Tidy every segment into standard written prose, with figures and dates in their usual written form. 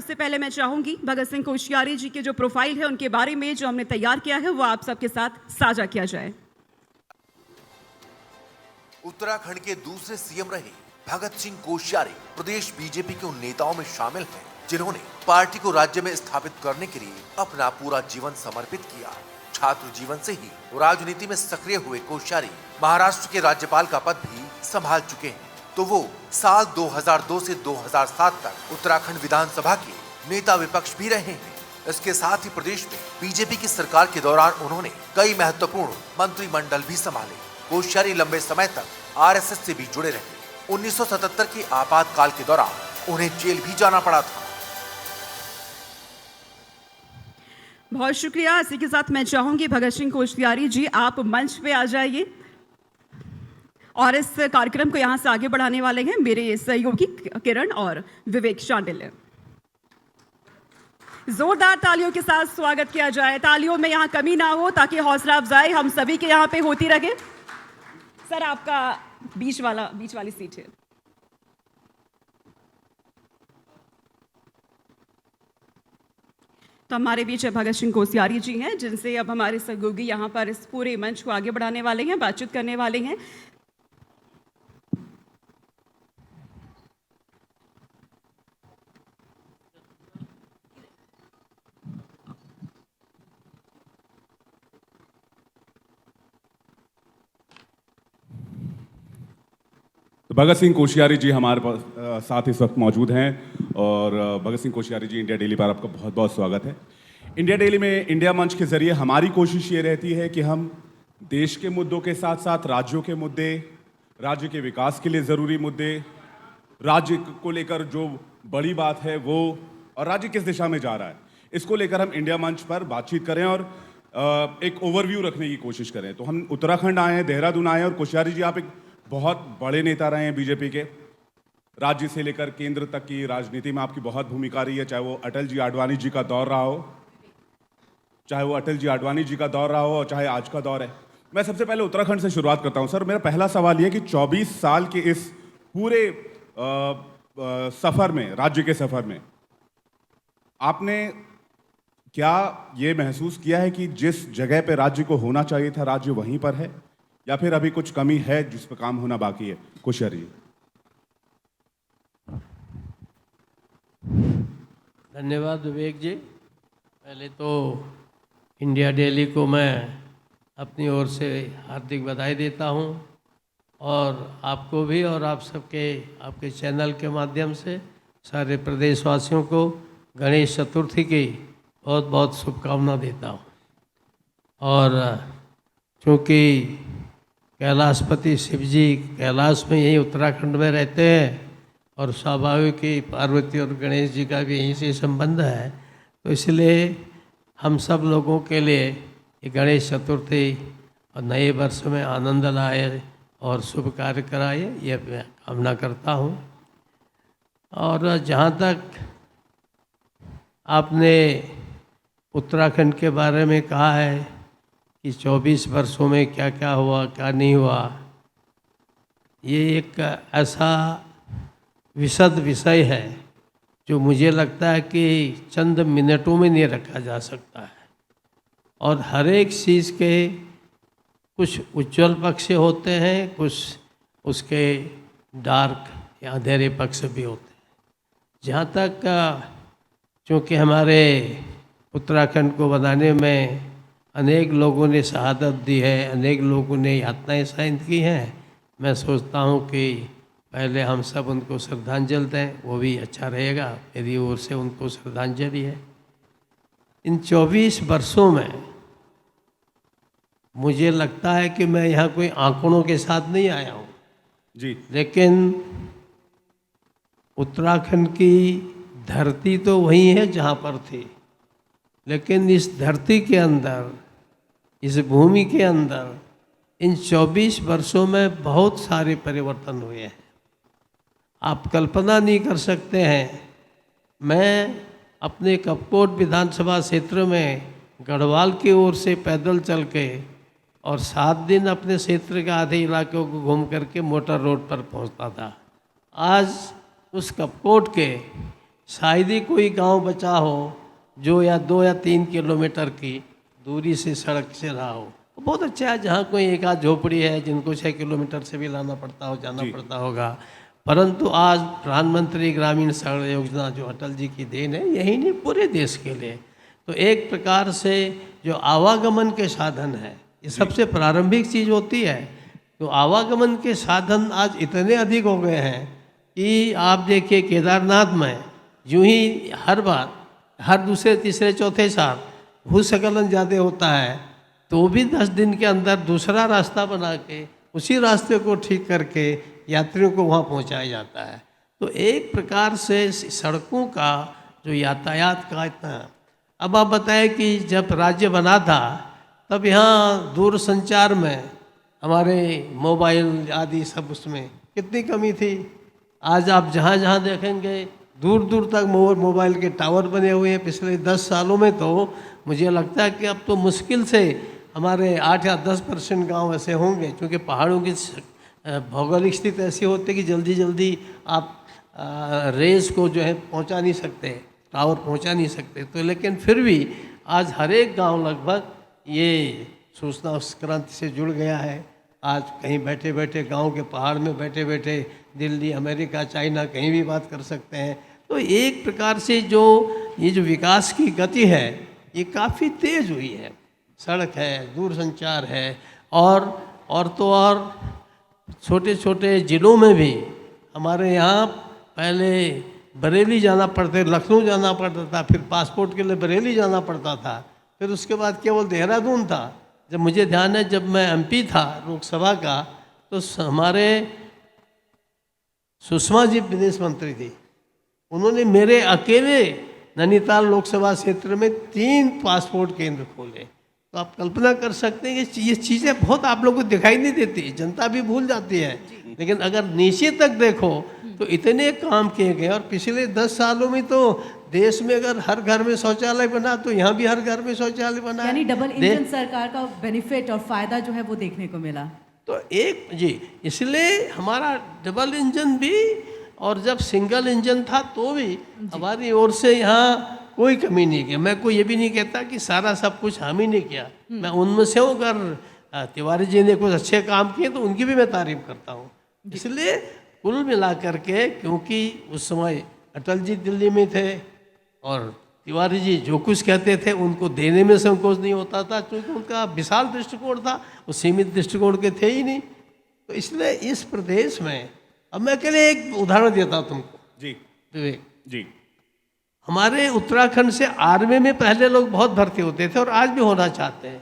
उससे पहले मैं चाहूंगी भगत सिंह कोश्यारी जी के जो प्रोफाइल है उनके बारे में जो हमने तैयार किया है वो आप सबके साथ साझा किया जाए। उत्तराखंड के दूसरे सीएम रहे भगत सिंह कोश्यारी प्रदेश बीजेपी के उन नेताओं में शामिल हैं जिन्होंने पार्टी को राज्य में स्थापित करने के लिए अपना पूरा जीवन समर्पित किया। छात्र जीवन से ही राजनीति में सक्रिय हुए कोश्यारी महाराष्ट्र के राज्यपाल का पद भी संभाल चुके हैं, तो वो साल 2002 से 2007 तक उत्तराखंड विधानसभा के नेता विपक्ष भी रहे हैं। इसके साथ ही प्रदेश में बीजेपी की सरकार के दौरान उन्होंने कई महत्वपूर्ण मंत्रिमंडल भी संभाले। कोश्यारी लंबे समय तक आरएसएस से भी जुड़े रहे। 1977 के आपातकाल के दौरान उन्हें जेल भी जाना पड़ा था। बहुत शुक्रिया। इसी के साथ मैं चाहूंगी भगत सिंह कोश्यारी जी आप मंच पे आ जाइए और इस कार्यक्रम को यहां से आगे बढ़ाने वाले हैं मेरे सहयोगी किरण और विवेक शांडिल्य। जोरदार तालियों के साथ स्वागत किया जाए। तालियों में यहां कमी ना हो ताकि हौसला अफजाई हम सभी के यहां पे होती रहे। सर आपका बीच वाली सीट है। तो हमारे बीच भगत सिंह कोश्यारी जी हैं जिनसे अब हमारे सहयोगी यहाँ पर इस पूरे मंच को आगे बढ़ाने वाले हैं, बातचीत करने वाले हैं। तो भगत सिंह कोश्यारी जी हमारे साथ इस वक्त मौजूद हैं और भगत सिंह कोश्यारी जी इंडिया डेली पर आपका बहुत बहुत स्वागत है। इंडिया डेली में इंडिया मंच के जरिए हमारी कोशिश ये रहती है कि हम देश के मुद्दों के साथ साथ राज्यों के मुद्दे, राज्य के विकास के लिए ज़रूरी मुद्दे, राज्य को लेकर जो बड़ी बात है वो और राज्य किस दिशा में जा रहा है, इसको लेकर हम इंडिया मंच पर बातचीत करें और एक ओवरव्यू रखने की कोशिश करें। तो हम उत्तराखंड आए हैं, देहरादून आए हैं और कोश्यारी जी आप एक बहुत बड़े नेता रहे हैं बीजेपी के। राज्य से लेकर केंद्र तक की राजनीति में आपकी बहुत भूमिका रही है, चाहे वो अटल जी आडवाणी जी का दौर रहा हो और चाहे आज का दौर है। मैं सबसे पहले उत्तराखंड से शुरुआत करता हूं। सर मेरा पहला सवाल यह कि 24 साल के इस पूरे सफर में, राज्य के सफर में आपने क्या ये महसूस किया है कि जिस जगह पे राज्य को होना चाहिए था राज्य वहीं पर है या फिर अभी कुछ कमी है जिस पर काम होना बाकी है? कोश्यारी जी। धन्यवाद विवेक जी। पहले तो इंडिया डेली को मैं अपनी ओर से हार्दिक बधाई देता हूं और आपको भी और आप सबके आपके चैनल के माध्यम से सारे प्रदेशवासियों को गणेश चतुर्थी की बहुत बहुत शुभकामना देता हूं। और चूँकि कैलाशपति शिव जी कैलाश में यही उत्तराखंड में रहते हैं और स्वाभाविक ही पार्वती और गणेश जी का भी यहीं से संबंध है, तो इसलिए हम सब लोगों के लिए ये गणेश चतुर्थी और नए वर्ष में आनंद लाए और शुभ कार्य कराए, ये मैं कामना करता हूँ। और जहाँ तक आपने उत्तराखंड के बारे में कहा है कि 24 वर्षों में क्या क्या हुआ क्या नहीं हुआ, ये एक ऐसा विशद विषय है जो मुझे लगता है कि चंद मिनटों में नहीं रखा जा सकता है। और हर एक चीज़ के कुछ उज्जवल पक्ष होते हैं, कुछ उसके डार्क या अंधेरे पक्ष भी होते हैं। जहाँ तक चूँकि हमारे उत्तराखंड को बनाने में अनेक लोगों ने शहादत दी है, अनेक लोगों ने यातनाएं सहन की हैं, मैं सोचता हूँ कि पहले हम सब उनको श्रद्धांजलि दें, वो भी अच्छा रहेगा। मेरी ओर से उनको श्रद्धांजलि है। इन 24 वर्षों में मुझे लगता है कि मैं यहाँ कोई आंकड़ों के साथ नहीं आया हूँ जी, लेकिन उत्तराखंड की धरती तो वही है जहाँ पर थी, लेकिन इस धरती के अंदर, इस भूमि के अंदर इन 24 वर्षों में बहुत सारे परिवर्तन हुए हैं। आप कल्पना नहीं कर सकते हैं। मैं अपने कपकोट विधानसभा क्षेत्र में गढ़वाल की ओर से पैदल चल के और 7 दिन अपने क्षेत्र के आधे इलाकों को घूम करके मोटर रोड पर पहुंचता था। आज उस कपकोट के शायद ही कोई गांव बचा हो जो या 2 या 3 किलोमीटर की दूरी से सड़क से रहा हो। बहुत अच्छा है जहाँ कोई एक आध झोपड़ी है जिनको 6 किलोमीटर से भी लाना पड़ता हो, जाना पड़ता होगा। परंतु आज प्रधानमंत्री ग्रामीण सड़क योजना जो अटल जी की देन है, यही नहीं पूरे देश के लिए, तो एक प्रकार से जो आवागमन के साधन है, ये सबसे प्रारंभिक चीज़ होती है। तो आवागमन के साधन आज इतने अधिक हो गए हैं कि आप देखिए केदारनाथ में यूं ही हर बार हर दूसरे तीसरे चौथे साल भूस्खलन ज़्यादा होता है, तो भी 10 दिन के अंदर दूसरा रास्ता बना के उसी रास्ते को ठीक करके यात्रियों को वहाँ पहुँचाया जाता है। तो एक प्रकार से सड़कों का जो यातायात का इतना, अब आप बताएं कि जब राज्य बना था तब यहाँ दूर संचार में हमारे मोबाइल आदि सब उसमें कितनी कमी थी। आज आप जहाँ जहाँ देखेंगे दूर दूर तक मोबाइल के टावर बने हुए हैं। पिछले 10 सालों में तो मुझे लगता है कि अब तो मुश्किल से हमारे 8 या 10% गांव ऐसे होंगे, क्योंकि पहाड़ों की भौगोलिक स्थिति ऐसी होती है कि जल्दी जल्दी आप रेस को जो है पहुंचा नहीं सकते, टावर पहुंचा नहीं सकते। तो लेकिन फिर भी आज हर एक गाँव लगभग ये सूचना क्रांति से जुड़ गया है। आज कहीं बैठे बैठे गांव के पहाड़ में बैठे बैठे दिल्ली, अमेरिका, चाइना कहीं भी बात कर सकते हैं। तो एक प्रकार से जो ये जो विकास की गति है ये काफ़ी तेज़ हुई है। सड़क है, दूरसंचार है, और तो और छोटे छोटे ज़िलों में भी हमारे यहाँ पहले बरेली जाना पड़ता, लखनऊ जाना पड़ता था, फिर पासपोर्ट के लिए बरेली जाना पड़ता था, फिर उसके बाद केवल देहरादून था। जब मुझे ध्यान है जब मैं एमपी था लोकसभा का, तो हमारे सुषमा जी विदेश मंत्री थी, उन्होंने मेरे अकेले नैनीताल लोकसभा क्षेत्र में 3 पासपोर्ट केंद्र खोले। तो आप कल्पना कर सकते हैं कि ये चीज़ें बहुत आप लोगों को दिखाई नहीं देती, जनता भी भूल जाती है, लेकिन अगर नीचे तक देखो तो इतने काम किए गए। और पिछले 10 सालों में तो देश में अगर हर घर में शौचालय बना तो यहाँ भी हर घर में शौचालय बना, यानी डबल इंजन सरकार का बेनिफिट और फायदा जो है वो देखने को मिला। तो एक जी, इसलिए हमारा डबल इंजन भी, और जब सिंगल इंजन था तो भी हमारी ओर से यहाँ कोई कमी नहीं की। मैं कोई ये भी नहीं कहता कि सारा सब कुछ हम ही नहीं किया, मैं उनमें से हूँ। अगर तिवारी जी ने कुछ अच्छे काम किए तो उनकी भी मैं तारीफ करता हूँ। इसलिए कुल मिला करके, क्योंकि उस समय अटल जी दिल्ली में थे और तिवारी जी जो कुछ कहते थे उनको देने में संकोच नहीं होता था, क्योंकि उनका विशाल दृष्टिकोण था, वो सीमित दृष्टिकोण के थे ही नहीं। तो इसलिए इस प्रदेश में, अब मैं अकेले एक उदाहरण देता हूँ तुमको जी विवेक जी। हमारे उत्तराखंड से आर्मी में पहले लोग बहुत भर्ती होते थे और आज भी होना चाहते हैं,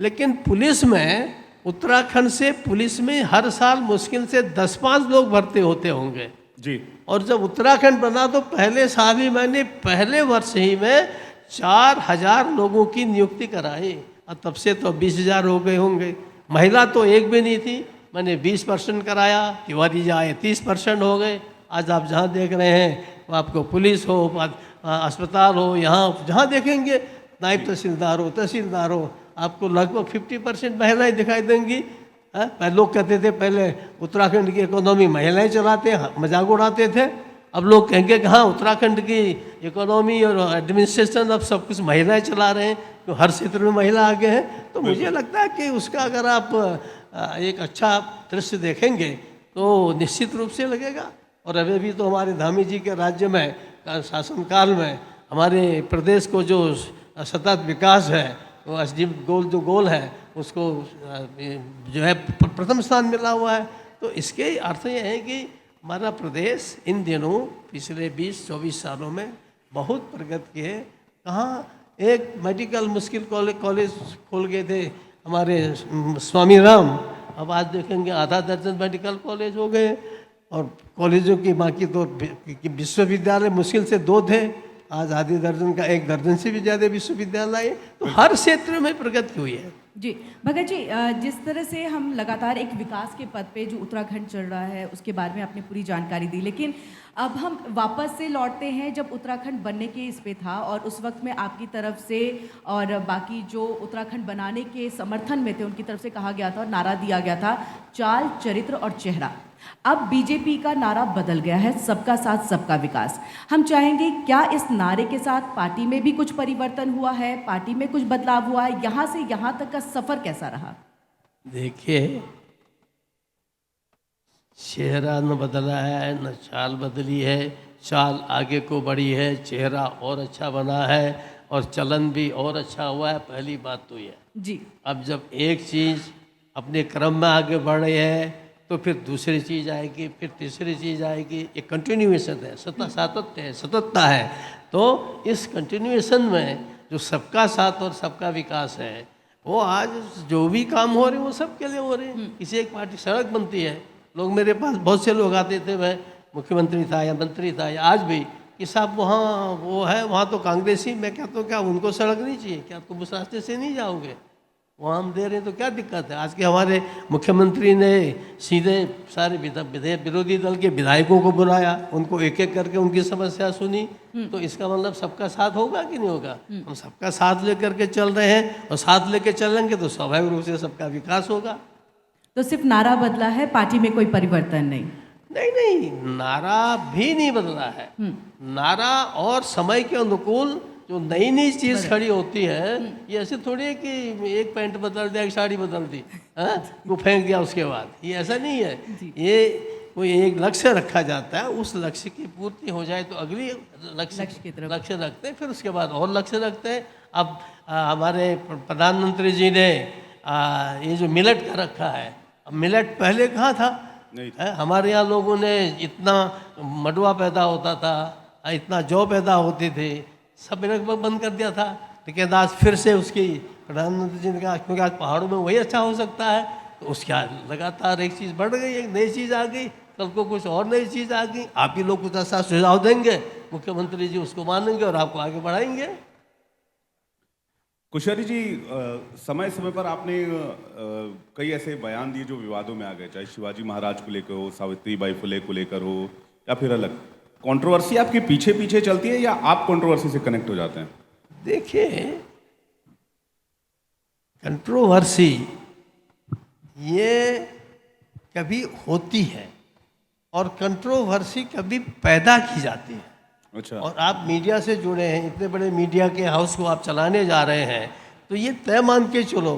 लेकिन पुलिस में, उत्तराखंड से पुलिस में हर साल मुश्किल से 10-5 लोग भर्ती होते होंगे जी। और जब उत्तराखंड बना तो पहले साल ही मैंने, पहले वर्ष ही में 4000 लोगों की नियुक्ति कराई, और तब से तो 20,000 हो गए होंगे। महिला तो एक भी नहीं थी, मैंने 20% कराया, तिवारी जी आए 30% हो गए। आज आप जहाँ देख रहे हैं वो आपको पुलिस हो, अस्पताल हो, यहाँ जहाँ देखेंगे नायब तहसीलदार हो, आपको लगभग 50% महिलाएं दिखाई देंगी। पहले लोग कहते थे पहले उत्तराखंड की इकोनॉमी महिलाएं चलाते हैं, मजाक उड़ाते थे। अब लोग कहेंगे कि हाँ उत्तराखंड की इकोनॉमी और एडमिनिस्ट्रेशन अब सब कुछ महिलाएं चला रहे हैं, तो हर क्षेत्र में महिला आगे हैं। तो मुझे लगता है कि उसका अगर आप एक अच्छा दृश्य देखेंगे तो निश्चित रूप से लगेगा। और अभी भी तो हमारे धामी जी के राज्य में, शासनकाल में, हमारे प्रदेश को जो सतत विकास है, वो एसडीजी गोल है उसको जो है प्रथम स्थान मिला हुआ है। तो इसके अर्थ ये है कि हमारा प्रदेश इन दिनों पिछले 20-24 सालों में बहुत प्रगति की है। कहाँ एक मेडिकल मुश्किल कॉलेज खोल गए थे हमारे स्वामी राम, अब आज देखेंगे आधा दर्जन मेडिकल कॉलेज हो गए। और कॉलेजों की बाकी तो विश्वविद्यालय मुश्किल से 2 थे, आज आधे दर्जन का 1 दर्जन से भी ज़्यादा विश्वविद्यालय। तो हर क्षेत्र में प्रगति हुई है। जी भगत जी, जिस तरह से हम लगातार एक विकास के पथ पे जो उत्तराखंड चल रहा है उसके बारे में आपने पूरी जानकारी दी, लेकिन अब हम वापस से लौटते हैं जब उत्तराखंड बनने के इस पे था और उस वक्त में आपकी तरफ से और बाकी जो उत्तराखंड बनाने के समर्थन में थे उनकी तरफ से कहा गया था और नारा दिया गया था, चाल, चरित्र और चेहरा। अब बीजेपी का नारा बदल गया है, सबका साथ सबका विकास। हम चाहेंगे क्या इस नारे के साथ पार्टी में भी कुछ परिवर्तन हुआ है, पार्टी में कुछ बदलाव हुआ है, यहाँ से यहाँ तक का सफर कैसा रहा? देखिए, चेहरा न बदला है न चाल बदली है, चाल आगे को बढ़ी है, चेहरा और अच्छा बना है और चलन भी और अच्छा हुआ है। पहली बात तो यह जी। अब जब एक चीज़ अपने क्रम में आगे बढ़ रही है तो फिर दूसरी चीज़ आएगी, फिर तीसरी चीज़ आएगी। एक कंटिन्यूएशन है, सातत्य है, सततता है। तो इस कंटिन्यूएशन में जो सबका साथ और सबका विकास है, वो आज जो भी काम हो रहे हैं वो सबके लिए हो रहे हैं। किसी एक पार्टी सड़क बनती है, लोग मेरे पास बहुत से लोग आते थे, मैं मुख्यमंत्री था या मंत्री था या आज भी, कि साहब वहाँ वो है, वहाँ तो कांग्रेसी। मैं कहता हूँ क्या उनको सड़क नहीं चाहिए क्या? तुम उस रास्ते से नहीं जाओगे? वहाँ हम दे रहे हैं तो क्या दिक्कत है? आज के हमारे मुख्यमंत्री ने सीधे सारे विरोधी दल के विधायकों को बुलाया, उनको एक एक करके उनकी समस्या सुनी। तो इसका मतलब सबका साथ होगा कि नहीं होगा? हम सबका साथ लेकर के चल रहे हैं और साथ लेके चलेंगे तो स्वाभाविक रूप से सबका विकास होगा। तो सिर्फ नारा बदला है, पार्टी में कोई परिवर्तन नहीं? नहीं नहीं, नारा भी नहीं बदला है। नारा और समय के अनुकूल जो नई नई चीज़ खड़ी होती है, ये ऐसे थोड़ी है कि एक पैंट बदल दिया, एक साड़ी बदल दी, वो फेंक दिया उसके बाद, ये ऐसा नहीं है। ये कोई एक लक्ष्य रखा जाता है, उस लक्ष्य की पूर्ति हो जाए तो अगली लक्ष्य रखते हैं, फिर उसके बाद और लक्ष्य रखते हैं। अब हमारे प्रधानमंत्री जी ने ये जो मिलेट का रखा है, अब मिलेट पहले कहाँ था? नहीं था। हमारे यहाँ लोगों ने इतना मडुआ पैदा होता था, इतना जौ पैदा होती थी, सब मिलेट बंद कर दिया था। लेकिन आज फिर से उसकी प्रधानमंत्री जी ने कहा क्योंकि आज पहाड़ों में वही अच्छा हो सकता है, तो उसके लगातार एक चीज़ बढ़ गई, एक नई चीज़ आ गई, कल को कुछ और नई चीज़ आ गई। आप ही लोग कुछ ऐसा सुझाव देंगे, मुख्यमंत्री जी उसको मानेंगे और आपको आगे बढ़ाएंगे। कोश्यारी जी, समय समय पर आपने कई ऐसे बयान दिए जो विवादों में आ गए, चाहे शिवाजी महाराज को लेकर हो, सावित्रीबाई फुले को लेकर हो, या फिर अलग। कंट्रोवर्सी आपके पीछे पीछे चलती है या आप कंट्रोवर्सी से कनेक्ट हो जाते हैं? देखिए, कंट्रोवर्सी ये कभी होती है और कंट्रोवर्सी कभी पैदा की जाती है। अच्छा। और आप मीडिया से जुड़े हैं, इतने बड़े मीडिया के हाउस को आप चलाने जा रहे हैं, तो ये तय मान के चलो,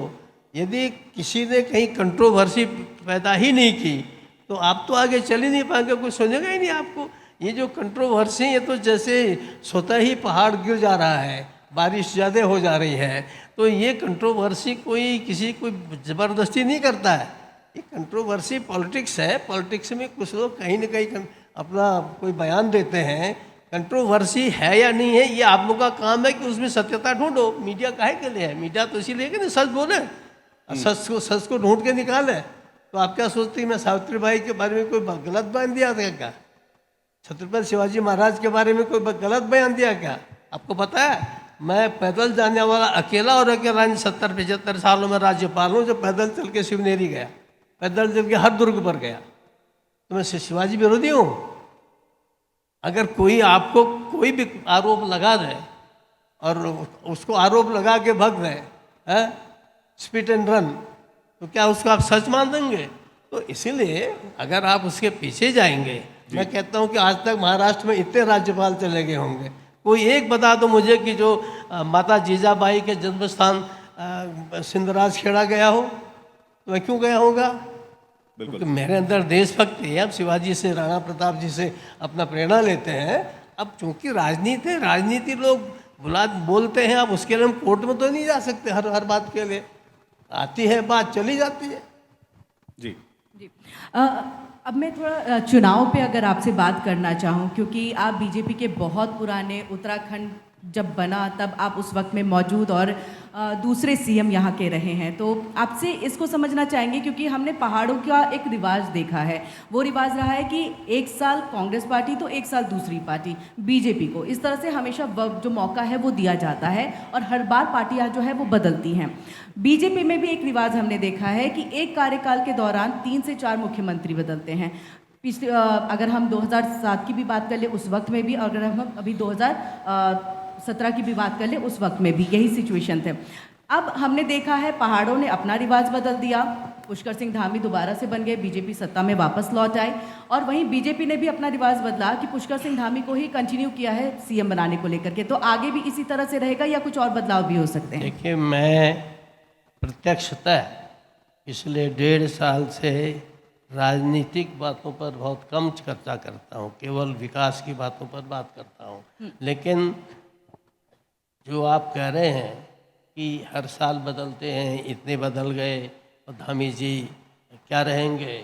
यदि किसी ने कहीं कंट्रोवर्सी पैदा ही नहीं की तो आप तो आगे चल ही नहीं पाएंगे, कोई सुनेगा ही नहीं आपको। ये जो कंट्रोवर्सी, ये तो जैसे स्वतः ही पहाड़ गिर जा रहा है, बारिश ज़्यादा हो जा रही है, तो ये कंट्रोवर्सी कोई किसी कोई ज़बरदस्ती नहीं करता है। ये कंट्रोवर्सी पॉलिटिक्स है। पॉलिटिक्स में कुछ लोग कहीं ना कहीं अपना कोई बयान देते हैं। कंट्रोवर्सी है या नहीं है, ये आप लोगों का काम है कि उसमें सत्यता ढूंढो। मीडिया काहे के लिए है? मीडिया तो इसीलिए कि ना सच बोले, सच को ढूंढ के निकाले। तो आप क्या सोचते हैं मैं सावित्रीबाई के बारे में कोई गलत बयान दिया था क्या? छत्रपति शिवाजी महाराज के बारे में कोई गलत बयान दिया क्या? आपको पता है, मैं पैदल जाने वाला अकेला और अकेला 70-75 सालों में राज्यपाल हूँ जो पैदल चल के शिवनेरी गया, पैदल चल के हर दुर्ग पर गया। तो मैं शिवाजी विरोधी हूँ? अगर कोई आपको कोई भी आरोप लगा दे और उसको आरोप लगा के भग रहे, स्पिट एंड रन, तो क्या उसको आप सच मान देंगे? तो इसीलिए अगर आप उसके पीछे जाएंगे, मैं कहता हूँ कि आज तक महाराष्ट्र में इतने राज्यपाल चले गए होंगे, कोई एक बता दो मुझे कि जो माता जीजाबाई के जन्म स्थान सिंधराज खेड़ा गया हो, तो मैं क्यों गया होगा? क्योंकि मेरे अंदर देशभक्ति है। अब शिवाजी से, राणा प्रताप जी से अपना प्रेरणा लेते हैं। अब चूंकि राजनीति लोग बोलते हैं, अब उसके लिए हम कोर्ट में तो नहीं जा सकते हर बात के लिए। आती है बात, चली जाती है। जी जी। अब मैं थोड़ा चुनाव पे अगर आपसे बात करना चाहूँ, क्योंकि आप बीजेपी के बहुत पुराने, उत्तराखंड जब बना तब आप उस वक्त में मौजूद और दूसरे सीएम यहाँ के रहे हैं, तो आपसे इसको समझना चाहेंगे क्योंकि हमने पहाड़ों का एक रिवाज देखा है। वो रिवाज रहा है कि एक साल कांग्रेस पार्टी तो एक साल दूसरी पार्टी बीजेपी को, इस तरह से हमेशा जो मौका है वो दिया जाता है और हर बार पार्टियाँ जो है वो बदलती हैं। बीजेपी में भी एक रिवाज हमने देखा है कि एक कार्यकाल के दौरान 3 से 4 मुख्यमंत्री बदलते हैं। पिछले अगर हम 2007 की भी बात कर ले उस वक्त में भी, और अगर हम अभी 2017 की भी बात कर ले उस वक्त में भी यही सिचुएशन थे। अब हमने देखा है पहाड़ों ने अपना रिवाज बदल दिया, पुष्कर सिंह धामी दोबारा से बन गए, बीजेपी सत्ता में वापस लौट आए, और वहीं बीजेपी ने भी अपना रिवाज बदला कि पुष्कर सिंह धामी को ही कंटिन्यू किया है सीएम बनाने को लेकर के। तो आगे भी इसी तरह से रहेगा या कुछ और बदलाव भी हो सकते हैं? देखिए, मैं प्रत्यक्षतः पिछले 1.5 साल से राजनीतिक बातों पर बहुत कम चर्चा करता हूँ, केवल विकास की बातों पर बात करता हूँ। लेकिन जो आप कह रहे हैं कि हर साल बदलते हैं, इतने बदल गए और धामी जी क्या रहेंगे,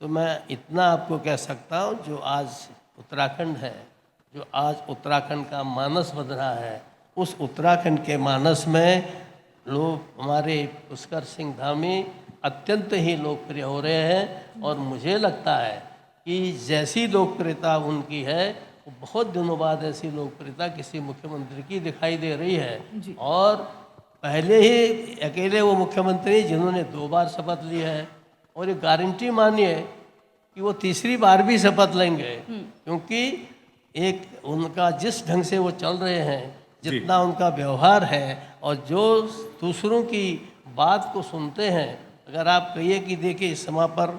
तो मैं इतना आपको कह सकता हूँ, जो आज उत्तराखंड है, जो आज उत्तराखंड का मानस बन रहा है, उस उत्तराखंड के मानस में लोग हमारे पुष्कर सिंह धामी अत्यंत ही लोकप्रिय हो रहे हैं। और मुझे लगता है कि जैसी लोकप्रियता उनकी है, वो बहुत दिनों बाद ऐसी लोकप्रियता किसी मुख्यमंत्री की दिखाई दे रही है। और पहले ही अकेले वो मुख्यमंत्री जिन्होंने 2 बार शपथ ली है, और ये गारंटी मानिए कि वो तीसरी बार भी शपथ लेंगे, क्योंकि एक उनका जिस ढंग से वो चल रहे हैं, जितना उनका व्यवहार है, और जो दूसरों की बात को सुनते हैं। अगर आप कहिए कि देखिए इस समय पर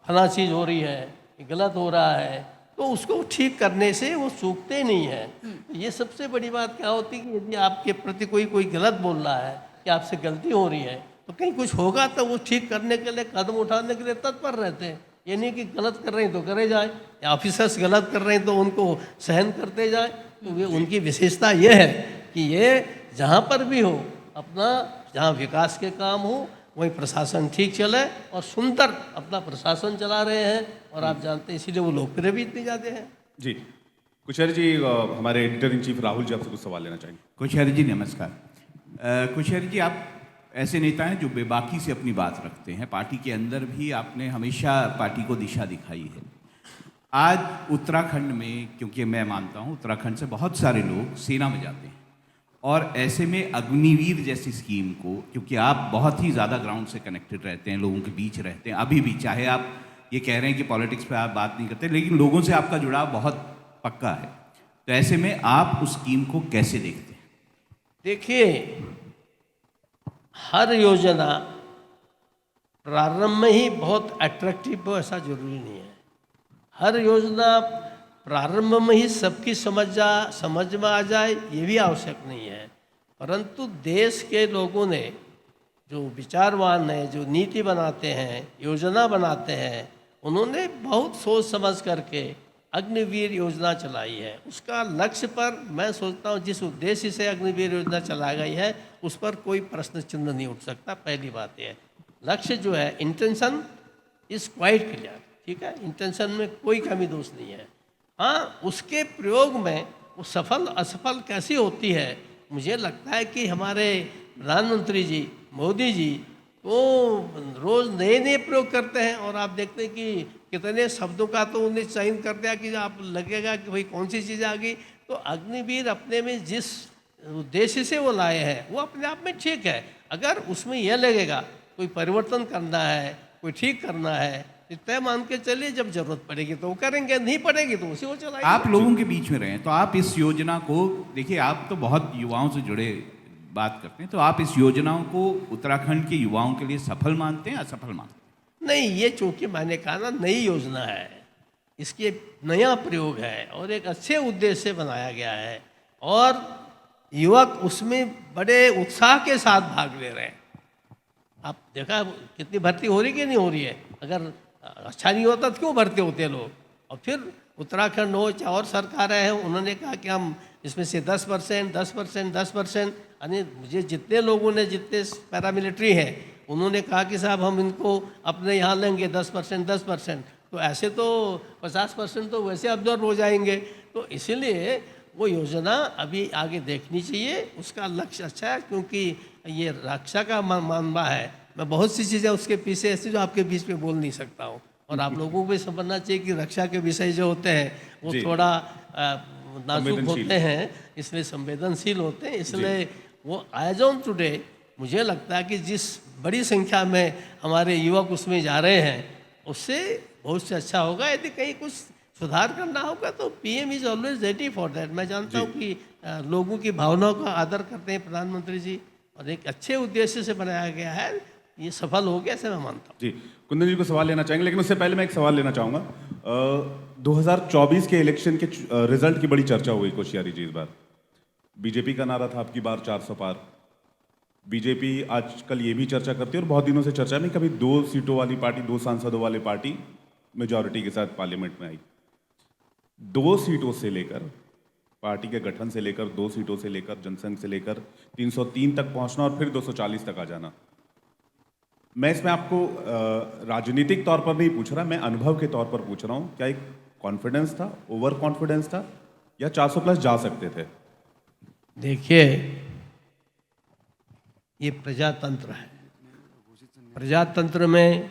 फला चीज़ हो रही है, ये गलत हो रहा है, तो उसको ठीक करने से वो चूकते नहीं हैं। ये सबसे बड़ी बात क्या होती है कि यदि आपके प्रति कोई गलत बोल रहा है कि आपसे गलती हो रही है, तो कहीं कुछ होगा तो वो ठीक करने के लिए कदम उठाने के लिए तत्पर रहते हैं। ये नहीं कि गलत कर रहे हैं तो करे जाए, या ऑफिसर्स गलत कर रहे हैं तो उनको सहन करते जाए। तो वे उनकी विशेषता ये है कि ये जहाँ पर भी हो, अपना जहाँ विकास के काम हो वहीं प्रशासन ठीक चले, और सुंदर अपना प्रशासन चला रहे हैं। और आप जानते हैं इसीलिए वो लोकप्रिय भी इतने ज़्यादा हैं। जी, कोश्यारी जी, हमारे editor in chief Rahul ji आपसे कुछ सवाल लेना चाहेंगे। कोश्यारी जी नमस्कार। कोश्यारी जी, आप ऐसे नेता हैं जो बेबाकी से अपनी बात रखते हैं। पार्टी के अंदर भी आपने हमेशा पार्टी को दिशा दिखाई है। आज उत्तराखंड में, क्योंकि मैं मानता हूँ उत्तराखंड से बहुत सारे लोग सेना में जाते हैं, और ऐसे में अग्निवीर जैसी स्कीम को, क्योंकि आप बहुत ही ज़्यादा ग्राउंड से कनेक्टेड रहते हैं, लोगों के बीच रहते हैं, अभी भी, चाहे आप ये कह रहे हैं कि पॉलिटिक्स पे आप बात नहीं करते, लेकिन लोगों से आपका जुड़ाव बहुत पक्का है। तो ऐसे में आप उस स्कीम को कैसे देखते हैं? देखिए, हर योजना प्रारंभ में ही बहुत अट्रैक्टिव हो ऐसा जरूरी नहीं है। हर योजना प्रारंभ में ही सबकी समझ में आ जाए ये भी आवश्यक नहीं है। परंतु देश के लोगों ने, जो विचारवान हैं, जो नीति बनाते हैं, योजना बनाते हैं, उन्होंने बहुत सोच समझ करके अग्निवीर योजना चलाई है। उसका लक्ष्य पर मैं सोचता हूँ जिस उद्देश्य से अग्निवीर योजना चलाई गई है उस पर कोई प्रश्न चिन्ह नहीं उठ सकता। पहली बात यह है, लक्ष्य जो है, इंटेंशन इज क्वाइट क्लियर, ठीक है, इंटेंशन में कोई कमी दोष नहीं है। हाँ, उसके प्रयोग में वो सफल असफल कैसी होती है, मुझे लगता है कि हमारे प्रधानमंत्री जी मोदी जी तो रोज़ नए नए प्रयोग करते हैं, और आप देखते हैं कि कितने शब्दों का तो उन्हें चयन कर दिया कि आप लगेगा कि भाई कौन सी चीज़ आ गई। तो अग्निवीर अपने में जिस उद्देश्य से वो लाए हैं वो अपने आप में ठीक है। अगर उसमें यह लगेगा कोई परिवर्तन करना है, कोई ठीक करना है, तय मान के चलिए, जब जरूरत पड़ेगी तो वो करेंगे, नहीं पड़ेगी तो उसी को चलाएंगे। आप लोगों के बीच में रहे, तो आप इस योजना को देखिए, आप तो बहुत युवाओं से जुड़े बात करते हैं, तो आप इस योजनाओं को उत्तराखंड के युवाओं के लिए सफल मानते हैं, असफल मानते हैं? नहीं, ये चूंकि मैंने कहा ना, नई योजना है, इसके नया प्रयोग है और एक अच्छे उद्देश्य से बनाया गया है, और युवक उसमें बड़े उत्साह के साथ भाग ले रहे हैं। आप देखा कितनी भर्ती हो रही कि नहीं हो रही है? अगर अच्छा नहीं होता तो क्यों भर्ती होते लोग? और फिर उत्तराखंड हो चाहे और सरकारें हैं, उन्होंने कहा कि हम इसमें से 10%, यानी मुझे जितने लोगों ने, जितने पैरामिलिट्री हैं, उन्होंने कहा कि साहब हम इनको अपने यहाँ लेंगे 10%। तो ऐसे तो 50% तो वैसे ऑब्जर्व हो जाएंगे। तो इसीलिए वो योजना अभी आगे देखनी चाहिए, उसका लक्ष्य अच्छा है, क्योंकि ये रक्षा का मामला है। मैं बहुत सी चीज़ें उसके पीछे ऐसी जो आपके बीच में बोल नहीं सकता हूँ, और आप लोगों को भी समझना चाहिए कि रक्षा के विषय जो होते हैं वो थोड़ा नाजुक होते हैं, इसलिए संवेदनशील होते हैं। इसलिए वो एज ऑन टुडे मुझे लगता है कि जिस बड़ी संख्या में हमारे युवक उसमें जा रहे हैं, उससे बहुत से अच्छा होगा। यदि कहीं कुछ सुधार करना होगा तो PM is always ready for that. मैं जानता हूँ कि लोगों की भावनाओं का आदर करते हैं प्रधानमंत्री जी, और एक अच्छे उद्देश्य से बनाया गया है, ये सफल हो गया ऐसे मैं मानता हूँ। जी, कुंदन जी को सवाल लेना चाहेंगे, लेकिन उससे पहले मैं एक सवाल लेना चाहूंगा। 2024 के इलेक्शन के रिजल्ट की बड़ी चर्चा हुई कोश्यारी जी इस बार। बीजेपी का नारा था आपकी बार 400 पार। बीजेपी आजकल ये भी चर्चा करती है और बहुत दिनों से चर्चा में, कभी 2 सीटों वाली पार्टी, 2 सांसदों वाली पार्टी मेजॉरिटी के साथ पार्लियामेंट में आई। 2 सीटों से लेकर, पार्टी के गठन से लेकर, 2 सीटों से लेकर, जनसंघ से लेकर 303 तक पहुंचना और फिर 240 तक आ जाना। मैं इसमें आपको राजनीतिक तौर पर नहीं पूछ रहा, मैं अनुभव के तौर पर पूछ रहा हूं, क्या एक कॉन्फिडेंस था, ओवर कॉन्फिडेंस था, या 400 प्लस जा सकते थे? देखिए, ये प्रजातंत्र है। प्रजातंत्र में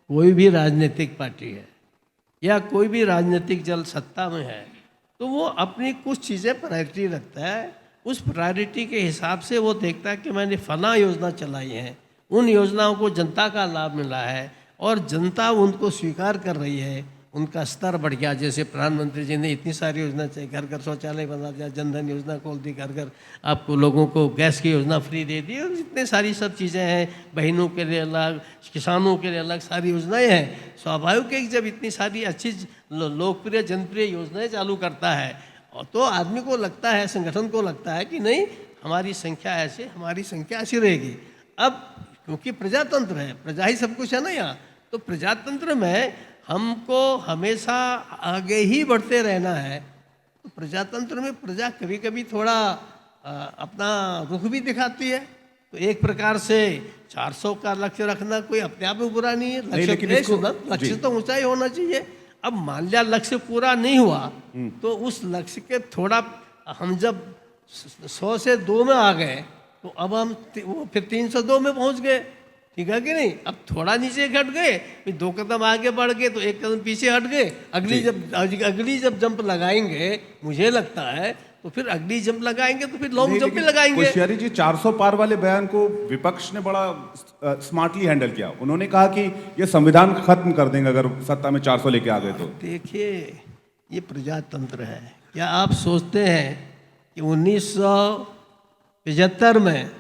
कोई भी राजनीतिक पार्टी है या कोई भी राजनीतिक दल सत्ता में है तो वो अपनी कुछ चीज़ें प्रायोरिटी रखता है। उस प्रायोरिटी के हिसाब से वो देखता है कि मैंने फला योजना चलाई है, उन योजनाओं को जनता का लाभ मिला है और जनता उनको स्वीकार कर रही है, उनका स्तर बढ़ गया। जैसे प्रधानमंत्री जी ने इतनी सारी योजना चाहिए, घर घर शौचालय बना दिया, जनधन योजना खोल दी, घर घर आपको लोगों को गैस की योजना फ्री दे दी, और इतने सारी सब चीज़ें हैं, बहनों के लिए अलग, किसानों के लिए अलग सारी योजनाएं हैं। स्वाभाविक है कि जब इतनी सारी अच्छी लोकप्रिय जनप्रिय योजनाएं चालू करता है तो आदमी को लगता है, संगठन को लगता है कि नहीं, हमारी संख्या ऐसे, हमारी संख्या ऐसी रहेगी। अब क्योंकि प्रजातंत्र है, प्रजा ही सब कुछ है ना यहाँ, तो प्रजातंत्र में हमको हमेशा आगे ही बढ़ते रहना है। तो प्रजातंत्र में प्रजा कभी कभी थोड़ा अपना रुख भी दिखाती है। तो एक प्रकार से 400 का लक्ष्य रखना कोई अपने आप में बुरा नहीं है। लक्ष्य तो ऊंचा ही होना चाहिए। अब मान लिया लक्ष्य पूरा नहीं हुआ तो उस लक्ष्य के थोड़ा, हम जब 100 से 2 में आ गए तो अब हम वो फिर 302 में पहुंच गए, ठीक है कि नहीं। अब थोड़ा नीचे घट गए, फिर 2 कदम आगे बढ़ गए तो 1 कदम पीछे हट गए। अगली जब जंप लगाएंगे, मुझे लगता है तो फिर अगली जंप लगाएंगे तो फिर लॉन्ग जंप भी लगाएंगे। कोश्यारी जी, 400 पार वाले बयान को विपक्ष ने बड़ा स्मार्टली हैंडल किया। उन्होंने कहा कि ये संविधान खत्म कर देंगे अगर सत्ता में 400 लेके आ गए तो। देखिए, ये प्रजातंत्र है। क्या आप सोचते हैं कि 1975 में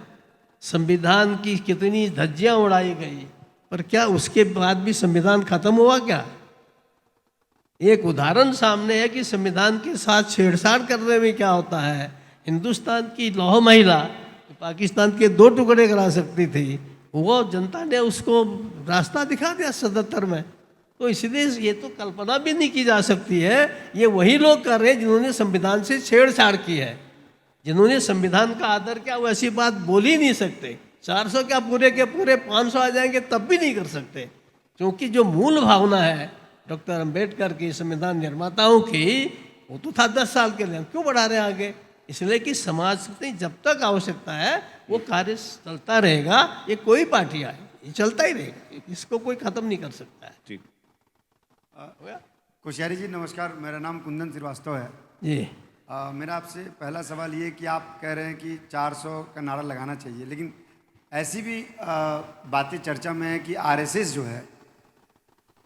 संविधान की कितनी धज्जियां उड़ाई गई, पर क्या उसके बाद भी संविधान खत्म हुआ क्या? एक उदाहरण सामने है कि संविधान के साथ छेड़छाड़ करने में क्या होता है। हिंदुस्तान की लौह महिला पाकिस्तान के 2 टुकड़े करा सकती थी, वो जनता ने उसको रास्ता दिखा दिया 77 में। तो इसलिए ये तो कल्पना भी नहीं की जा सकती है। ये वही लोग कर रहे हैं जिन्होंने संविधान से छेड़छाड़ की है, जिन्होंने संविधान का आदर किया, वो ऐसी बात बोल ही नहीं सकते। 400 क्या पूरे के पूरे 500 आ जाएंगे तब भी नहीं कर सकते, क्योंकि जो मूल भावना है डॉक्टर अंबेडकर की, संविधान निर्माताओं की, वो तो था 10 साल के लिए, हम क्यों बढ़ा रहे हैं आगे? इसलिए कि समाज की जब तक आवश्यकता है वो कार्य चलता रहेगा। ये कोई पार्टी आए, ये चलता ही रहेगा, इसको कोई खत्म नहीं कर सकता है। ठीक। कोश्यारी जी नमस्कार, मेरा नाम कुंदन श्रीवास्तव है जी। मेरा आपसे पहला सवाल ये कि आप कह रहे हैं कि 400 का नारा लगाना चाहिए, लेकिन ऐसी भी बातें चर्चा में है कि आरएसएस जो है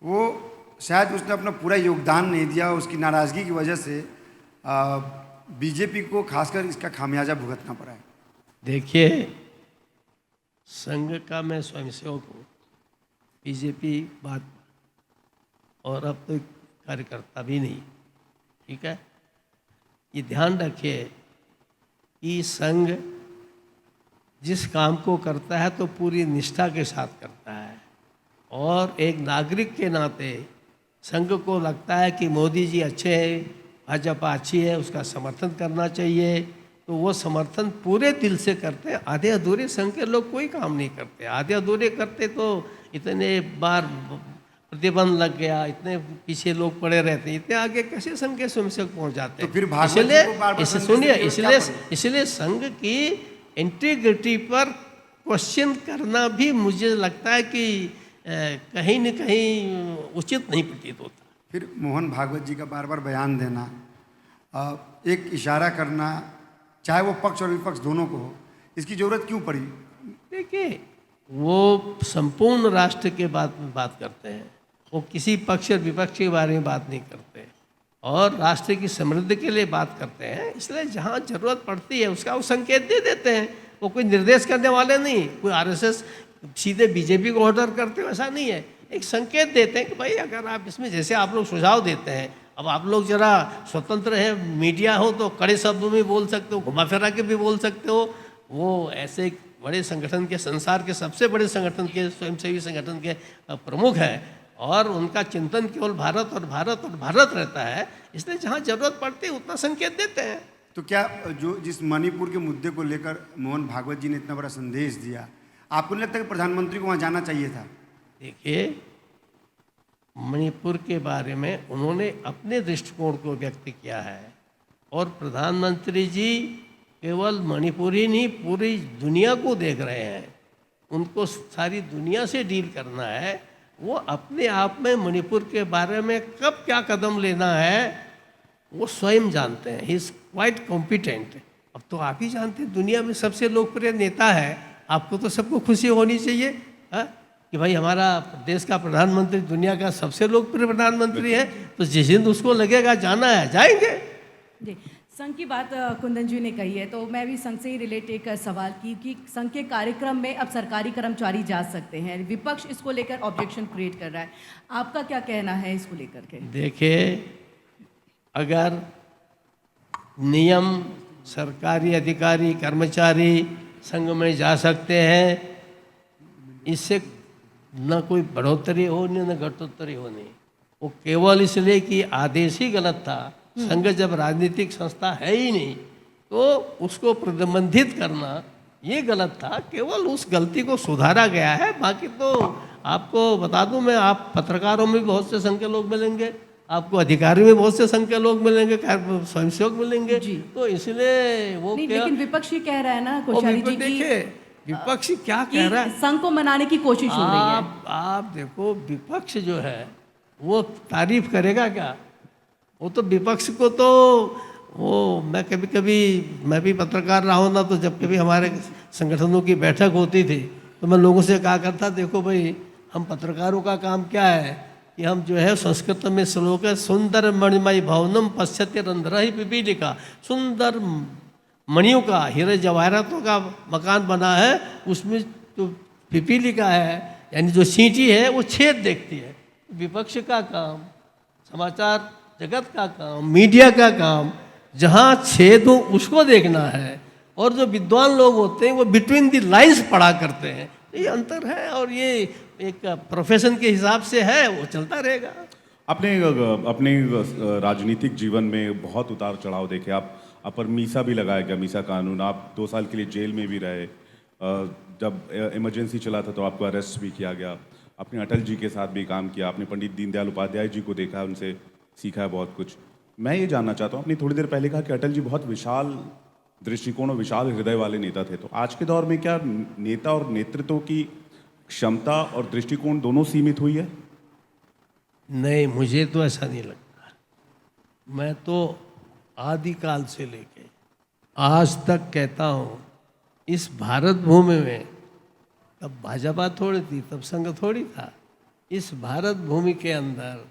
वो शायद उसने अपना पूरा योगदान नहीं दिया, उसकी नाराज़गी की वजह से बीजेपी को खासकर इसका खामियाजा भुगतना पड़ा है। देखिए, संघ का मैं स्वयंसेवक हूँ, बीजेपी बात, और अब तो कार्यकर्ता भी नहीं, ठीक है। ये ध्यान रखिए कि संघ जिस काम को करता है तो पूरी निष्ठा के साथ करता है, और एक नागरिक के नाते संघ को लगता है कि मोदी जी अच्छे हैं, भाजपा अच्छी है, उसका समर्थन करना चाहिए, तो वो समर्थन पूरे दिल से करते हैं। आधे अधूरे संघ के लोग कोई काम नहीं करते, आधे अधूरे करते तो इतने बार प्रतिबंध लग गया, इतने पीछे लोग पड़े रहते हैं, इतने आगे कैसे संघ के स्वयंसेवक पहुंच जाते हैं? तो फिर इसलिए संघ की इंटीग्रिटी पर क्वेश्चन करना भी मुझे लगता है कि कहीं न कहीं उचित नहीं प्रतीत होता। फिर मोहन भागवत जी का बार बार बयान देना, एक इशारा करना, चाहे वो पक्ष और विपक्ष दोनों को हो, इसकी जरूरत क्यों पड़ी? देखिए, वो संपूर्ण राष्ट्र के बात में बात करते हैं, वो किसी पक्ष और विपक्ष के बारे में बात नहीं करते और राष्ट्र की समृद्धि के लिए बात करते हैं। इसलिए जहाँ जरूरत पड़ती है उसका वो संकेत दे देते हैं। वो कोई निर्देश करने वाले नहीं, कोई आरएसएस सीधे बीजेपी को ऑर्डर करते हो ऐसा नहीं है। एक संकेत देते हैं कि भाई अगर आप इसमें, जैसे आप लोग सुझाव देते हैं, अब आप लोग जरा स्वतंत्र है, मीडिया हो तो कड़े शब्दों में बोल सकते हो, घुमा फिरा के भी बोल सकते हो। वो ऐसे बड़े संगठन के, संसार के सबसे बड़े संगठन के, स्वयंसेवी संगठन के प्रमुख हैं और उनका चिंतन केवल भारत और भारत और भारत रहता है। इसलिए जहाँ जरूरत पड़ती है उतना संकेत देते हैं। तो क्या जो जिस मणिपुर के मुद्दे को लेकर मोहन भागवत जी ने इतना बड़ा संदेश दिया, आपको नहीं लगता कि प्रधानमंत्री को वहाँ जाना चाहिए था? देखिए, मणिपुर के बारे में उन्होंने अपने दृष्टिकोण को व्यक्त किया है और प्रधानमंत्री जी केवल मणिपुर ही नहीं पूरी दुनिया को देख रहे हैं। उनको सारी दुनिया से डील करना है। वो अपने आप में मणिपुर के बारे में कब क्या कदम लेना है वो स्वयं जानते हैं। He is quite competent. अब तो आप ही जानते हैं, दुनिया में सबसे लोकप्रिय नेता है। आपको तो सबको खुशी होनी चाहिए कि भाई हमारा देश का प्रधानमंत्री दुनिया का सबसे लोकप्रिय प्रधानमंत्री है। तो जिस दिन उसको लगेगा जाना है जाएंगे। जी, संघ की बात कुंदन जी ने कही है तो मैं भी संघ से ही रिलेट एक सवाल की कि संघ के कार्यक्रम में अब सरकारी कर्मचारी जा सकते हैं, विपक्ष इसको लेकर ऑब्जेक्शन क्रिएट कर रहा है, आपका क्या कहना है इसको लेकर के? देखिए, अगर नियम सरकारी अधिकारी कर्मचारी संघ में जा सकते हैं, इससे न कोई बढ़ोतरी हो न घटोतरी होनी। वो केवल इसलिए कि आदेश ही गलत था। संघ जब राजनीतिक संस्था है ही नहीं तो उसको प्रतिबंधित करना ये गलत था। केवल उस गलती को सुधारा गया है। बाकी तो आपको बता दूं मैं, आप पत्रकारों में भी बहुत से संघ के लोग मिलेंगे, आपको अधिकारी में बहुत से संघ के लोग मिलेंगे, स्वयंसेवक मिलेंगे। तो इसलिए वो नहीं, क्या, लेकिन विपक्ष ही कह रहा है ना कोश्यारी जी की विपक्ष क्या कह रहा है, संघ को मनाने की कोशिश हो रही है। आप देखो, विपक्ष जो है वो तारीफ करेगा क्या? वो तो विपक्ष को तो वो, मैं कभी कभी, मैं भी पत्रकार रहा हूँ ना, तो जब कभी हमारे संगठनों की बैठक होती थी तो मैं लोगों से कहा करता, देखो भाई हम पत्रकारों का काम क्या है कि हम जो है संस्कृत में श्लोक है, सुंदर मणिमय भवनम पश्यते रंध्र ही पिपीलिका। सुंदर मणियों का, हीरे जवाहरातों का मकान बना है, उसमें जो पिपीलिका है यानी जो सींटी है वो छेद देखती है। विपक्ष का काम, समाचार जगत का काम, मीडिया का काम जहाँ छेद हो उसको देखना है, और जो विद्वान लोग होते हैं वो बिटवीन द लाइंस पढ़ा करते हैं। ये अंतर है और ये एक प्रोफेशन के हिसाब से है, वो चलता रहेगा। अपने राजनीतिक जीवन में बहुत उतार चढ़ाव देखे आप पर मीसा भी लगाया गया, मीसा कानून, आप 2 साल के लिए जेल में भी रहे। जब इमरजेंसी चला था तो आपको अरेस्ट भी किया गया। आपने अटल जी के साथ भी काम किया, आपने पंडित दीनदयाल उपाध्याय जी को देखा, उनसे सीखा है बहुत कुछ। मैं ये जानना चाहता हूँ, आपने थोड़ी देर पहले कहा कि अटल जी बहुत विशाल दृष्टिकोण और विशाल हृदय वाले नेता थे, तो आज के दौर में क्या नेता और नेतृत्व की क्षमता और दृष्टिकोण दोनों सीमित हुई है? नहीं, मुझे तो ऐसा नहीं लगता। मैं तो आदिकाल से लेके आज तक कहता हूँ, इस भारत भूमि में, तब भाजपा थोड़ी थी, तब संघ थोड़ी था, इस भारत भूमि के अंदर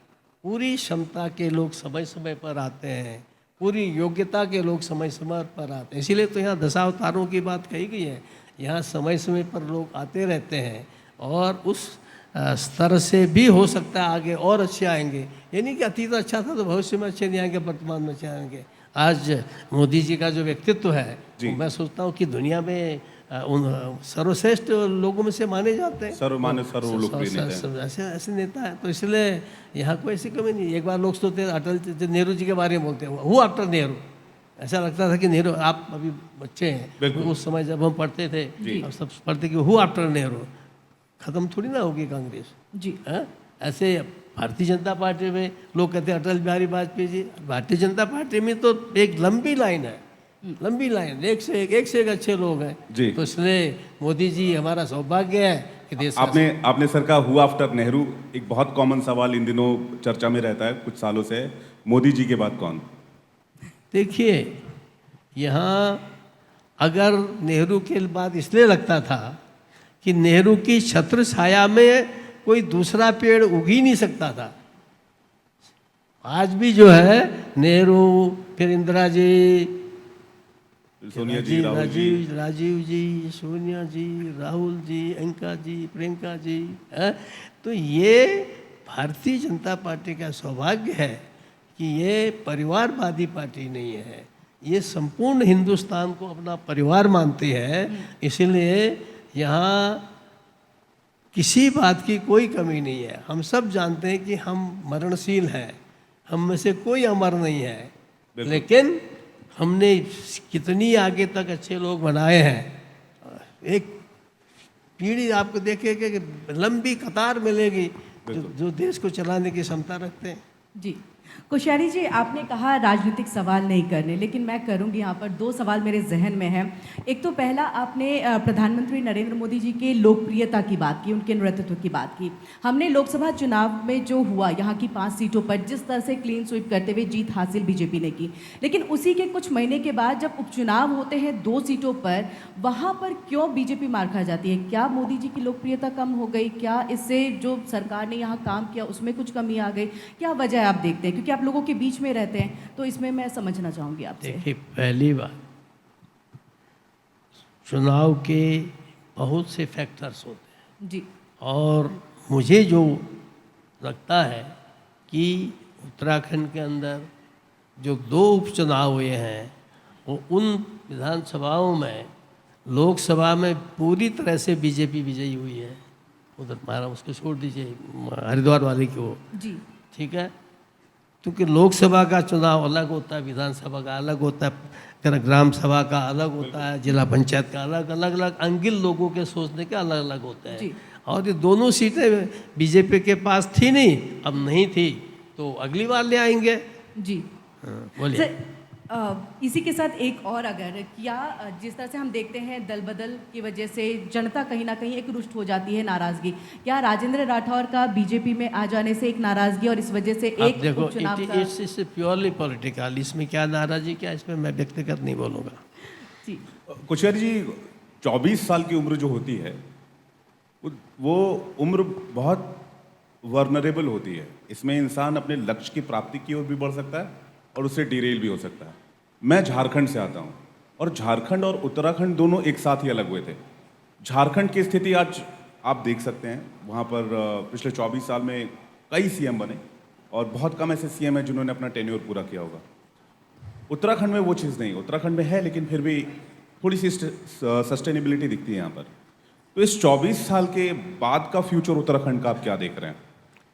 पूरी क्षमता के लोग समय समय पर आते हैं, पूरी योग्यता के लोग समय समय पर आते हैं। इसीलिए तो यहाँ दशावतारों की बात कही गई है। यहाँ समय समय पर लोग आते रहते हैं और उस स्तर से भी हो सकता है आगे और अच्छे आएंगे। ये नहीं कि अतीत अच्छा था तो भविष्य में अच्छे नहीं आएंगे, वर्तमान में अच्छे आएंगे। आज मोदी जी का जो व्यक्तित्व है, तो मैं सोचता हूँ कि दुनिया में उन सर्वश्रेष्ठ लोगों में से माने जाते हैं, ऐसे नेता है। तो इसलिए यहाँ कोई ऐसी कमी नहीं। एक बार लोग सोचते हैं अटल नेहरू जी के बारे में बोलते हैं, हु आफ्टर नेहरू। ऐसा लगता था कि नेहरू, आप अभी बच्चे हैं, उस समय जब हम पढ़ते थे हम सब पढ़ते कि हु आफ्टर नेहरू। खत्म थोड़ी ना होगी कांग्रेस जी। ऐसे भारतीय जनता पार्टी में लोग कहते हैं अटल बिहारी वाजपेयी जी। भारतीय जनता पार्टी में तो एक लंबी लाइन है, लंबी लाइन, एक से एक अच्छे लोग हैं जी। तो इसलिए मोदी जी हमारा सौभाग्य है कि देश आपने सर का हु आफ्टर नेहरू, एक बहुत कॉमन सवाल इन दिनों चर्चा में रहता है कुछ सालों से, मोदी जी के बाद कौन? देखिए, यहाँ अगर नेहरू के बाद इसलिए लगता था कि नेहरू की छत्र छाया में कोई दूसरा पेड़ उग ही नहीं सकता था। आज भी जो है नेहरू, फिर इंदिरा जी, सोनिया जी, राहुल जी, राजीव जी, सोनिया जी, राहुल जी, अंका जी, प्रियंका जी, तो ये भारतीय जनता पार्टी का सौभाग्य है कि ये परिवारवादी पार्टी नहीं है, ये संपूर्ण हिंदुस्तान को अपना परिवार मानती है। इसीलिए यहाँ किसी बात की कोई कमी नहीं है। हम सब जानते हैं कि हम मरणशील हैं, हम में से कोई अमर नहीं है, लेकिन हमने कितनी आगे तक अच्छे लोग बनाए हैं। एक पीढ़ी आपको देखेगा कि लंबी कतार मिलेगी जो देश को चलाने की क्षमता रखते हैं। जी कोश्यारी जी, आपने कहा राजनीतिक सवाल नहीं करने, लेकिन मैं करूंगी। यहाँ पर दो सवाल मेरे जहन में हैं। एक तो पहला, आपने प्रधानमंत्री नरेंद्र मोदी जी के लोकप्रियता की बात की, उनके नेतृत्व की बात की। हमने लोकसभा चुनाव में जो हुआ, यहाँ की 5 सीटों पर जिस तरह से क्लीन स्वीप करते हुए जीत हासिल बीजेपी ने की, लेकिन उसी के कुछ महीने के बाद जब उपचुनाव होते हैं 2 सीटों पर, वहाँ पर क्यों बीजेपी मार खा जाती है? क्या मोदी जी की लोकप्रियता कम हो गई? क्या इससे जो सरकार ने यहाँ काम किया उसमें कुछ कमी आ गई? क्या वजह आप देखते हैं? क्योंकि आप लोगों के बीच में रहते हैं, तो इसमें मैं समझना चाहूंगी आपसे। देखिए, पहली बात, चुनाव के बहुत से फैक्टर्स होते हैं जी, और मुझे जो लगता है कि उत्तराखंड के अंदर जो 2 उपचुनाव हुए हैं, वो उन विधानसभाओं में, लोकसभा में पूरी तरह से बीजेपी विजयी हुई है। उधर हमारा उसको छोड़ दीजिए, हरिद्वार वाले की वो, जी, ठीक है। क्योंकि लोकसभा का चुनाव अलग होता है, विधानसभा का अलग होता है, ग्राम सभा का अलग होता है, जिला पंचायत का अलग अलग अंगिल लोगों के सोचने के अलग अलग होते हैं। और ये दोनों सीटें बीजेपी के पास थी नहीं, अब नहीं थी तो अगली बार ले आएंगे। जी, बोलिए। इसी के साथ एक और, अगर क्या जिस तरह से हम देखते हैं दल बदल की वजह से जनता कहीं ना कहीं एक रुष्ट हो जाती है, नाराजगी, क्या राजेंद्र राठौर का बीजेपी में आ जाने से एक नाराजगी और इस वजह से एक देखो, उपचुनाव का... इट्स प्योरली पॉलिटिकल, इसमें क्या नाराजगी, क्या इसमें मैं व्यक्तिगत नहीं बोलूँगा। जी, कोश्यारी जी, 24 साल की उम्र जो होती है वो उम्र बहुत वर्नरेबल होती है। इसमें इंसान अपने लक्ष्य की प्राप्ति की ओर भी बढ़ सकता है और उससे डिरेल भी हो सकता है। मैं झारखंड से आता हूँ और झारखंड और उत्तराखंड दोनों एक साथ ही अलग हुए थे। झारखंड की स्थिति आज आप देख सकते हैं, वहाँ पर पिछले 24 साल में कई सीएम बने और बहुत कम ऐसे सीएम हैं जिन्होंने अपना टेन्योर पूरा किया होगा। उत्तराखंड में वो चीज़ नहीं, उत्तराखंड में है लेकिन फिर भी थोड़ी सी सस्टेनेबिलिटी दिखती है यहाँ पर। तो इस 24 साल के बाद का फ्यूचर उत्तराखंड का आप क्या देख रहे हैं?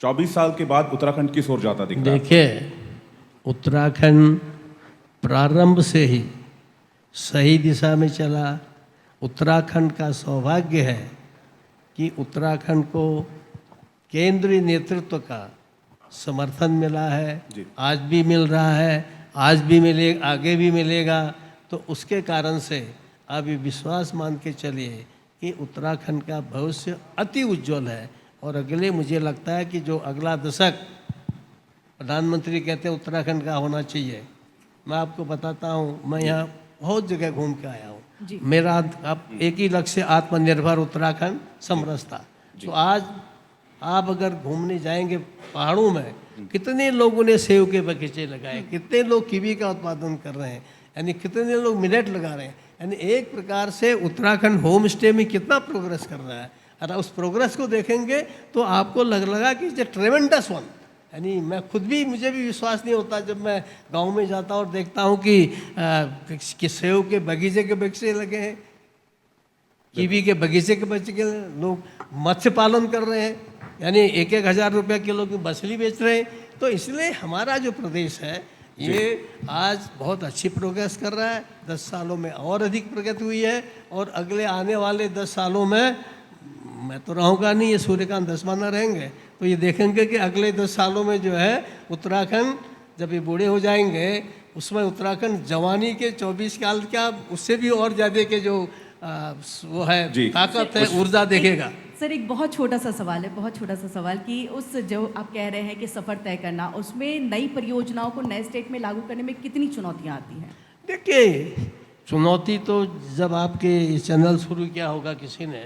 24 साल के बाद उत्तराखंड किस ओर जाता दिख रहा है? देखिए, उत्तराखंड प्रारंभ से ही सही दिशा में चला। उत्तराखंड का सौभाग्य है कि उत्तराखंड को केंद्रीय नेतृत्व का समर्थन मिला है, आज भी मिल रहा है, आज भी मिलेगा, आगे भी मिलेगा। तो उसके कारण से आप ये विश्वास मान के चलिए कि उत्तराखंड का भविष्य अति उज्जवल है। और अगले, मुझे लगता है कि जो अगला दशक प्रधानमंत्री कहते हैं उत्तराखंड का होना चाहिए। मैं आपको बताता हूँ, मैं यहाँ बहुत जगह घूम के आया हूँ। मेरा आप एक ही लक्ष्य, आत्मनिर्भर उत्तराखंड समरसता। तो आज आप अगर घूमने जाएंगे पहाड़ों में, कितने लोगों ने सेब के बगीचे लगाए, कितने लोग कीवी का उत्पादन कर रहे हैं, यानी कितने लोग मिलेट लगा रहे हैं। यानी एक प्रकार से उत्तराखंड होम स्टे में कितना प्रोग्रेस कर रहा है। अगर उस प्रोग्रेस को देखेंगे तो आपको लगा कि इट्स ए ट्रेमेंडस वन। यानी मैं खुद भी, मुझे भी विश्वास नहीं होता जब मैं गांव में जाता हूँ और देखता हूँ कि सेब के बगीचे लगे हैं, कीवी के बगीचे के बगीचे, लोग मत्स्य पालन कर रहे हैं, यानी 1-1 हज़ार रुपये किलो की मछली बेच रहे हैं। तो इसलिए हमारा जो प्रदेश है ये आज बहुत अच्छी प्रोग्रेस कर रहा है। 10 सालों में और अधिक प्रगति हुई है और अगले आने वाले 10 सालों में, मैं तो रहूँगा नहीं, ये सूर्यकांत धस्माना रहेंगे, तो ये देखेंगे कि अगले 10 सालों में जो है उत्तराखंड, जब ये बूढ़े हो जाएंगे, उसमें उत्तराखंड जवानी के 24 साल क्या, उससे भी और ज़्यादा के जो वो है ताकत है, ऊर्जा देखेगा। सर, एक बहुत छोटा सा सवाल है, बहुत छोटा सा सवाल कि उस, जो आप कह रहे हैं कि सफ़र तय करना, उसमें नई परियोजनाओं को नए स्टेट में लागू करने में कितनी चुनौतियाँ आती हैं? देखिए, चुनौती तो जब आपके चैनल शुरू किया होगा किसी ने,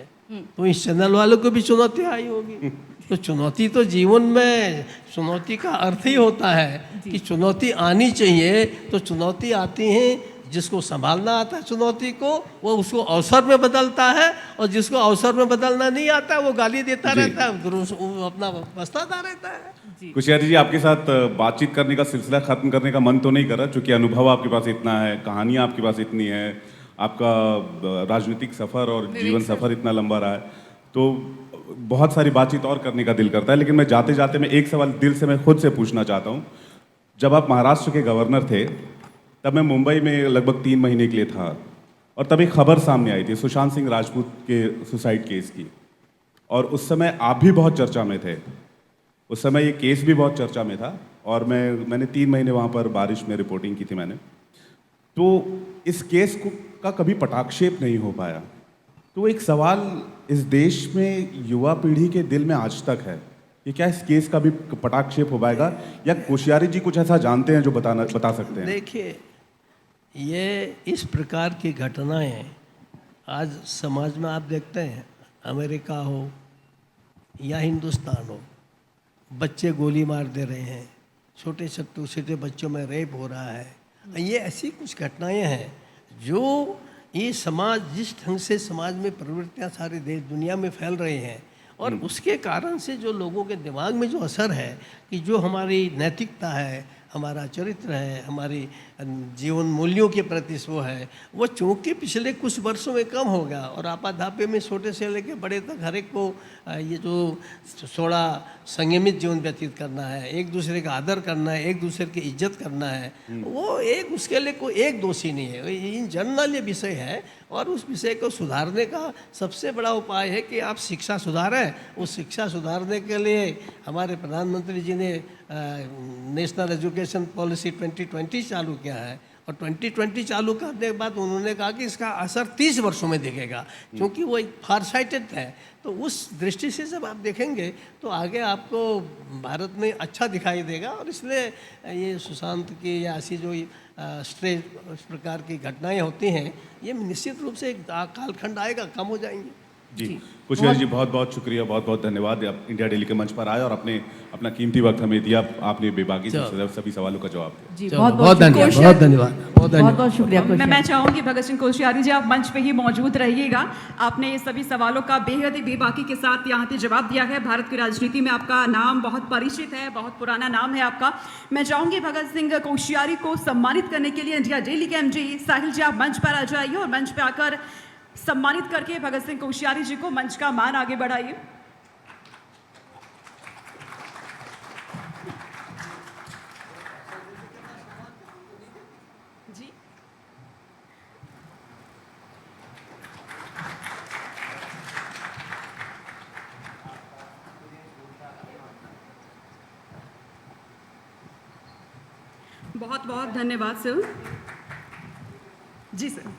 तो इस चैनल वालों को भी चुनौती आई होगी तो चुनौती तो जीवन में, चुनौती का अर्थ ही होता है कि चुनौती आनी चाहिए। तो चुनौती आती हैं, जिसको संभालना आता है चुनौती को, वो उसको अवसर में बदलता है, और जिसको अवसर में बदलना नहीं आता वो गाली देता रहता है, वो अपना पछताता रहता है। कोश्यारी जी, आपके साथ बातचीत करने का सिलसिला खत्म करने का मन तो नहीं कर रहा, क्योंकि अनुभव आपके पास इतना है, कहानियां आपके पास इतनी है, आपका राजनीतिक सफर और जीवन सफर इतना लंबा रहा है, तो बहुत सारी बातचीत और करने का दिल करता है। लेकिन मैं जाते जाते मैं एक सवाल दिल से मैं खुद से पूछना चाहता हूँ। जब आप महाराष्ट्र के गवर्नर थे, तब मैं मुंबई में लगभग 3 महीने के लिए था, और तभी खबर सामने आई थी सुशांत सिंह राजपूत के सुसाइड केस की, और उस समय आप भी बहुत चर्चा में थे। उस समय ये केस भी बहुत चर्चा में था, और मैंने 3 महीने वहाँ पर बारिश में रिपोर्टिंग की थी मैंने। तो इस केस का कभी पटाक्षेप नहीं हो पाया। तो एक सवाल इस देश में युवा पीढ़ी के दिल में आज तक है कि क्या इस केस का भी पटाक्षेप हो पाएगा, या कोश्यारी जी कुछ ऐसा जानते हैं जो बता सकते हैं? देखिए, ये इस प्रकार की घटनाएं आज समाज में आप देखते हैं, अमेरिका हो या हिंदुस्तान हो, बच्चे गोली मार दे रहे हैं, छोटे छोटे बच्चों में रेप हो रहा है। ये ऐसी कुछ घटनाएं हैं जो ये समाज, जिस ढंग से समाज में प्रवृत्तियाँ सारे देश दुनिया में फैल रही हैं, और उसके कारण से जो लोगों के दिमाग में जो असर है कि जो हमारी नैतिकता है, हमारा चरित्र है, हमारी जीवन मूल्यों के प्रति वो है, वो चूँकि पिछले कुछ वर्षों में कम हो गया, और आपाधापी में छोटे से लेकर बड़े तक हर एक को ये जो थोड़ा संयमित जीवन व्यतीत करना है, एक दूसरे का आदर करना है, एक दूसरे की इज्जत करना है, वो एक उसके लिए कोई एक दोषी नहीं है, इन जनरल ये विषय है। और उस विषय को सुधारने का सबसे बड़ा उपाय है कि आप शिक्षा सुधारें। उस शिक्षा सुधारने के लिए हमारे प्रधानमंत्री जी ने नेशनल एजुकेशन पॉलिसी 2020 चालू किया है, और 2020 चालू करने के बाद उन्होंने कहा कि इसका असर 30 वर्षों में दिखेगा, क्योंकि वो एक फारसाइटेड है। तो उस दृष्टि से जब आप देखेंगे तो आगे आपको भारत में अच्छा दिखाई देगा। और इसलिए ये सुशांत की या ऐसी जो स्ट्रेस इस प्रकार की घटनाएं होती हैं, ये निश्चित रूप से एक कालखंड आएगा, कम हो जाएंगी। जी, कोश्यारी जी, बहुत बहुत शुक्रिया, बहुत बहुत धन्यवाद। आप इंडिया डेली के मंच पर आए और अपना कीमती वक्त हमें दिया। आपने बेबाकी से सभी सवालों का जवाब दिया। जी, बहुत बहुत धन्यवाद, बहुत धन्यवाद, बहुत धन्यवाद, बहुत शुक्रिया। मैं चाहूंगी भगत सिंह कोश्यारी जी, आप मंच पे ही मौजूद रहिएगा। आपने ये सभी सवालों का बेहद ही बेबाकी के साथ यहाँ पे जवाब दिया है। भारत की राजनीति में आपका नाम बहुत परिचित है, बहुत पुराना नाम है आपका। मैं चाहूंगी भगत सिंह कोश्यारी को सम्मानित करने के लिए इंडिया डेली के एमडी साहिल जी, आप मंच पर आ जाइए, और मंच पे आकर सम्मानित करके भगत सिंह कोश्यारी जी को मंच का मान आगे बढ़ाइए। जी, बहुत बहुत धन्यवाद सर। जी सर।